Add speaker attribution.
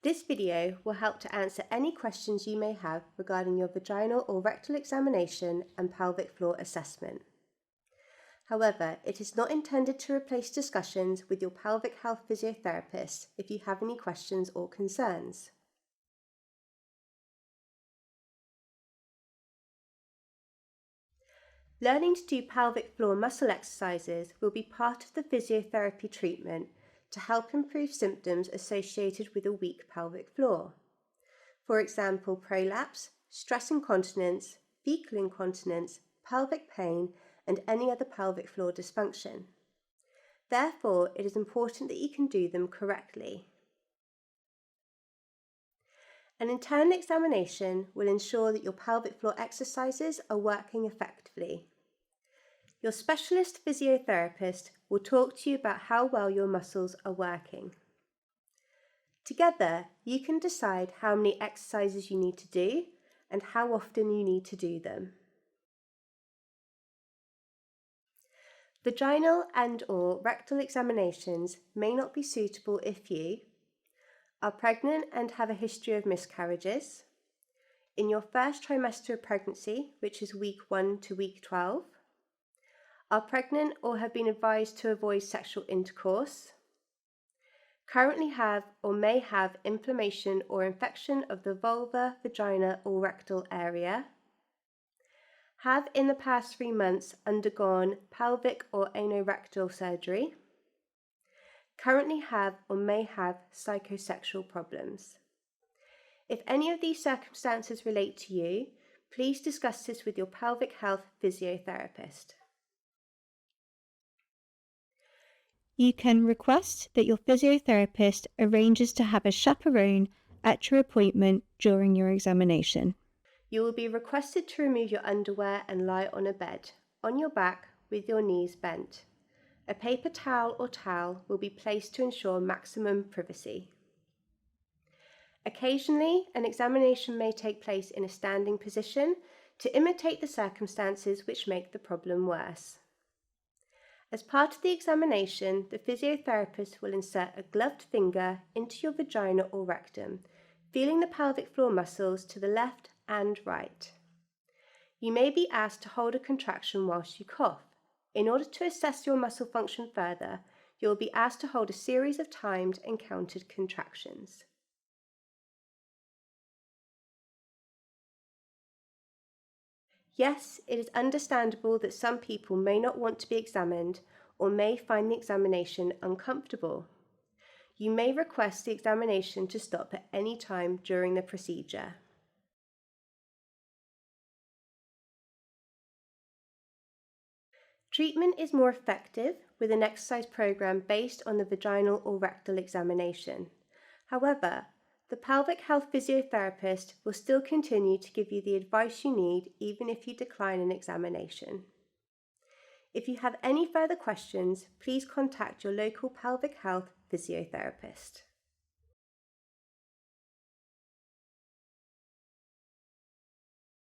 Speaker 1: This video will help to answer any questions you may have regarding your vaginal or rectal examination and pelvic floor assessment. However, it is not intended to replace discussions with your pelvic health physiotherapist if you have any questions or concerns. Learning to do pelvic floor muscle exercises will be part of the physiotherapy treatment to help improve symptoms associated with a weak pelvic floor. For example, prolapse, stress incontinence, fecal incontinence, pelvic pain, and any other pelvic floor dysfunction. Therefore, it is important that you can do them correctly. An internal examination will ensure that your pelvic floor exercises are working effectively. Your specialist physiotherapist will talk to you about how well your muscles are working. Together, you can decide how many exercises you need to do and how often you need to do them. Vaginal and/or rectal examinations may not be suitable if you are pregnant and have a history of miscarriages, in your first trimester of pregnancy, which is week 1 to week 12, are pregnant or have been advised to avoid sexual intercourse, currently have or may have inflammation or infection of the vulva, vagina, or rectal area, have in the past 3 months undergone pelvic or anorectal surgery, currently have or may have psychosexual problems. If any of these circumstances relate to you, please discuss this with your pelvic health physiotherapist.
Speaker 2: You can request that your physiotherapist arranges to have a chaperone at your appointment during your examination.
Speaker 1: You will be requested to remove your underwear and lie on a bed, on your back with your knees bent. A paper towel or towel will be placed to ensure maximum privacy. Occasionally, an examination may take place in a standing position to imitate the circumstances which make the problem worse. As part of the examination, the physiotherapist will insert a gloved finger into your vagina or rectum, feeling the pelvic floor muscles to the left and right. You may be asked to hold a contraction whilst you cough. In order to assess your muscle function further, you will be asked to hold a series of timed and counted contractions. Yes, it is understandable that some people may not want to be examined or may find the examination uncomfortable. You may request the examination to stop at any time during the procedure. Treatment is more effective with an exercise program based on the vaginal or rectal examination. However, the pelvic health physiotherapist will still continue to give you the advice you need even if you decline an examination. If you have any further questions, please contact your local pelvic health physiotherapist.